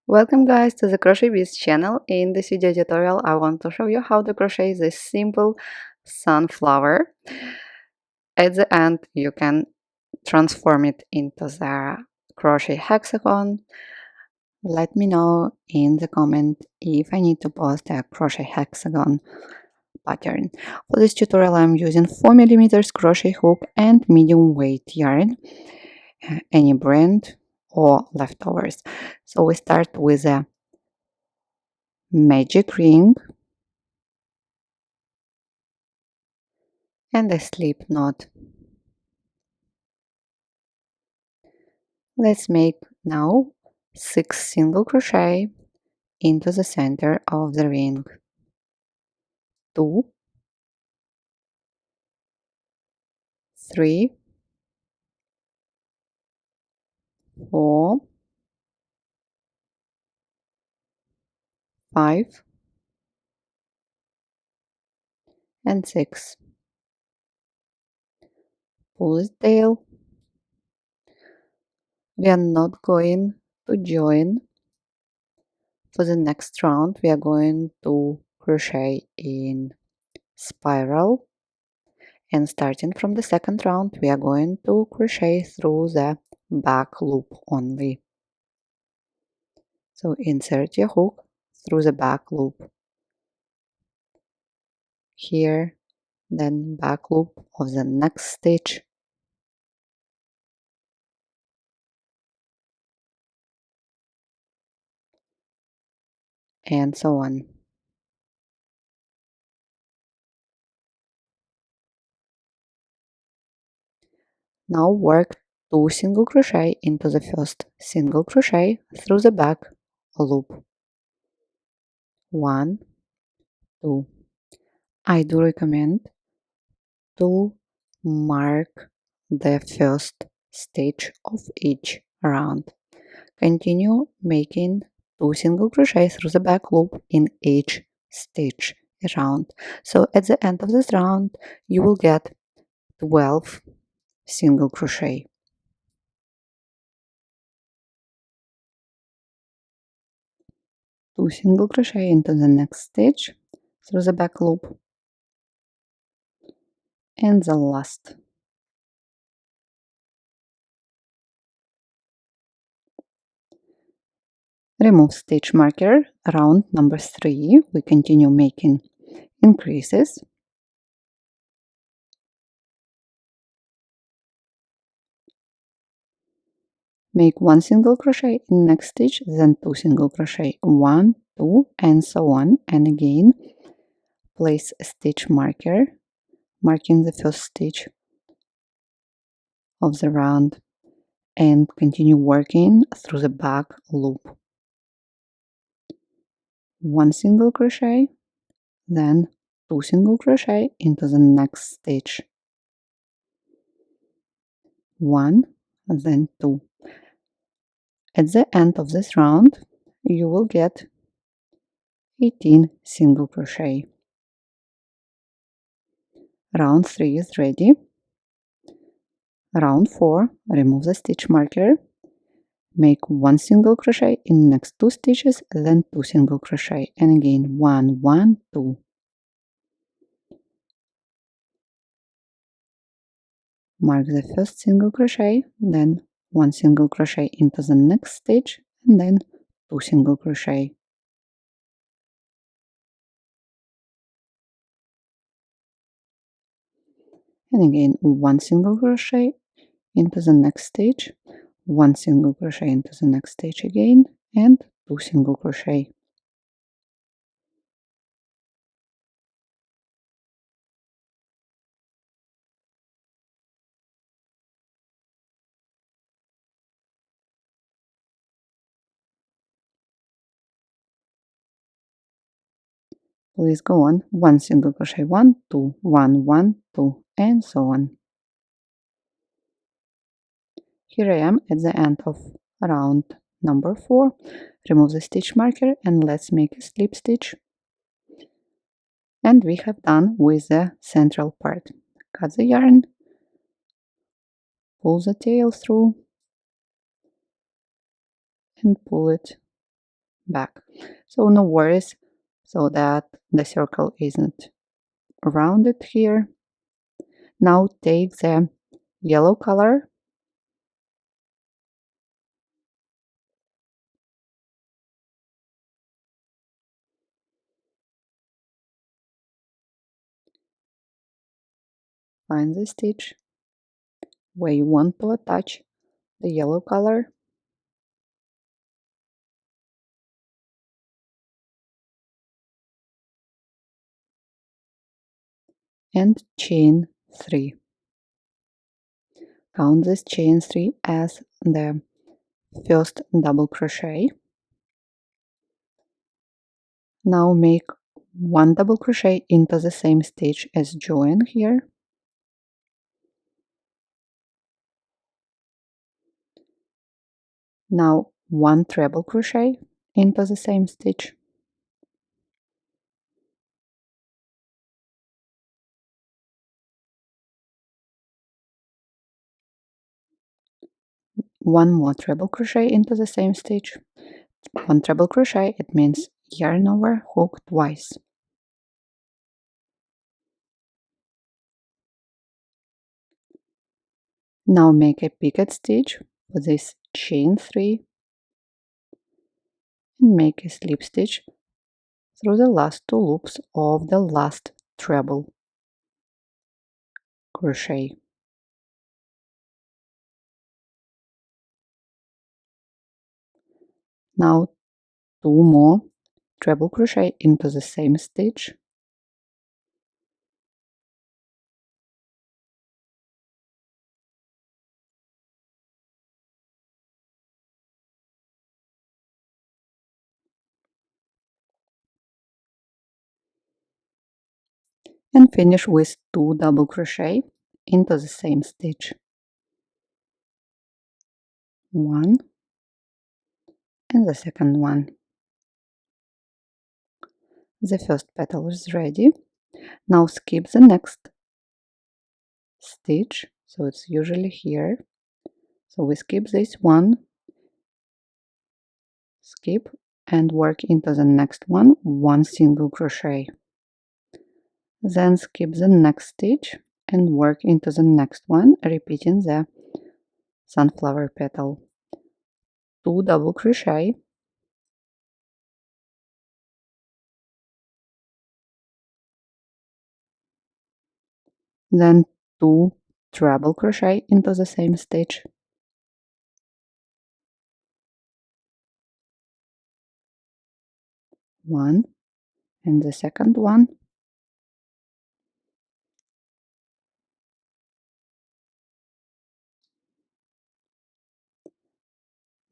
Welcome guys to the Crochet Biz channel. In this video tutorial I want to show you how to crochet this simple sunflower. At the end you can transform it into the crochet hexagon. Let me know in the comment if I need to post a crochet hexagon pattern. For this tutorial I'm using 4mm crochet hook and medium weight yarn, any brand or leftovers. So we start with a magic ring and a slip knot. Let's make now 6 single crochet into the center of the ring. 2, 3, 4, 5 and 6. Pull the tail. We are not going to join for the next round. We are going to crochet in spiral, and starting from the second round we are going to crochet through the back loop only. So insert your hook through the back loop here, then back loop of the next stitch, and so on. Now work 2 single crochet into the first single crochet through the back loop. 1, 2. I do recommend to mark the first stitch of each round. Continue making 2 single crochet through the back loop in each stitch around. So at the end of this round you will get 12 single crochet. Two single crochet into the next stitch through the back loop, and the last. Remove stitch marker. Round number 3 we continue making increases. Make 1 single crochet in next stitch, then 2 single crochet, 1, 2 and so on, and again place a stitch marker marking the first stitch of the round and continue working through the back loop. 1 single crochet, then 2 single crochet into the next stitch, 1, then 2. At the end of this round you will get 18 single crochet. Round 3 is ready. Round 4, remove the stitch marker, make 1 single crochet in next 2 stitches, then 2 single crochet, and again 1, 1, 2. Mark the first single crochet, then 1 single crochet into the next stitch, and then 2 single crochet. And again 1 single crochet into the next stitch, 1 single crochet into the next stitch again, and 2 single crochet. Please go on 1 single crochet, 1, 2, 1, 1, 2, and so on. Here I am at the end of round number 4. Remove the stitch marker and let's make a slip stitch. And we have done with the central part. Cut the yarn, pull the tail through, and pull it back. So no worries, so that the circle isn't rounded here. Now take the yellow color, find the stitch where you want to attach the yellow color, and chain 3. Count this chain 3 as the first double crochet. Now make 1 double crochet into the same stitch as join here. Now 1 treble crochet into the same stitch. One more treble crochet into the same stitch. 1 treble crochet, it means yarn over, hook twice. Now make a picket stitch for this chain 3 and make a slip stitch through the last 2 loops of the last treble crochet. Now 2 more treble crochet into the same stitch. And finish with 2 double crochet into the same stitch. 1 and the second one. The first petal is ready. Now skip the next stitch, so it's usually here. So we skip this one, skip, and work into the next one, 1 single crochet. Then skip the next stitch and work into the next one, repeating the sunflower petal. 2 double crochet, then 2 treble crochet into the same stitch, 1 and the second one,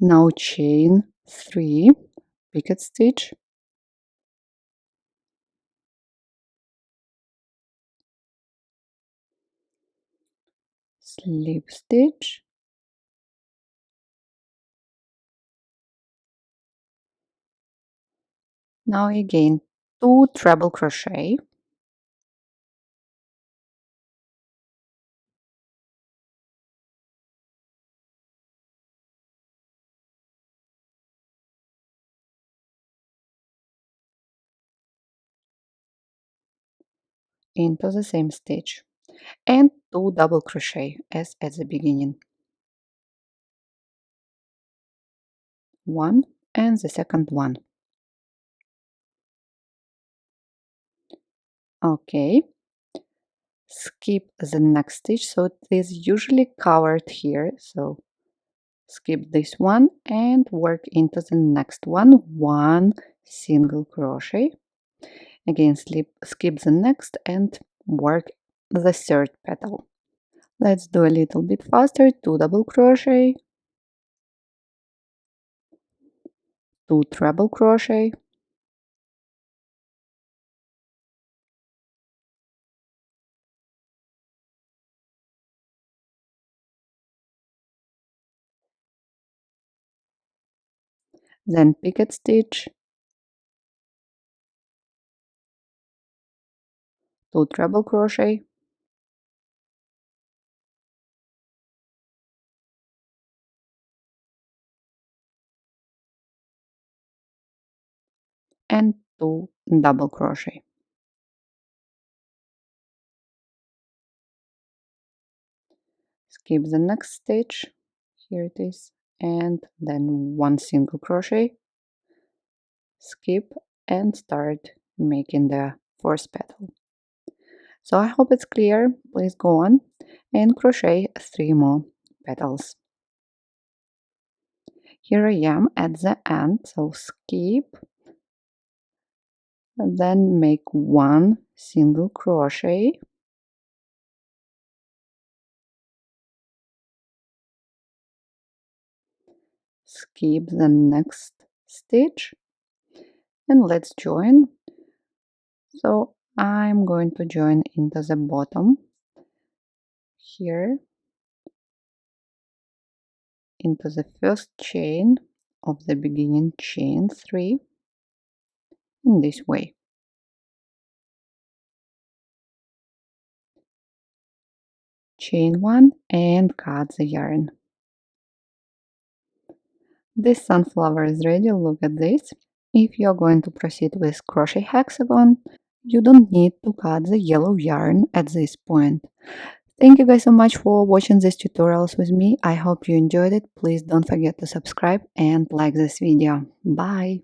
now chain 3, picket stitch, slip stitch, now again 2 treble crochet, into the same stitch, and 2 double crochet as at the beginning, 1 and the second one. Okay, skip the next stitch, so it is usually covered here, so skip this one and work into the next one, 1 single crochet. Again, skip the next and work the third petal. Let's do a little bit faster. 2 double crochet, 2 treble crochet, then picket stitch, 2 treble crochet, and 2 double crochet. Skip the next stitch, here it is, and then 1 single crochet, skip, and start making the 4th petal. So I hope it's clear. Please go on and crochet 3 more petals. Here I am at the end, so skip, then make 1 single crochet, skip the next stitch, and let's join. So I'm going to join into the bottom here, into the first chain of the beginning chain 3 in this way. Chain 1 and cut the yarn. This sunflower is ready. Look at this. If you're going to proceed with crochet hexagon, you don't need to cut the yellow yarn at this point. Thank you guys so much for watching these tutorials with me. I hope you enjoyed it. Please don't forget to subscribe and like this video. Bye!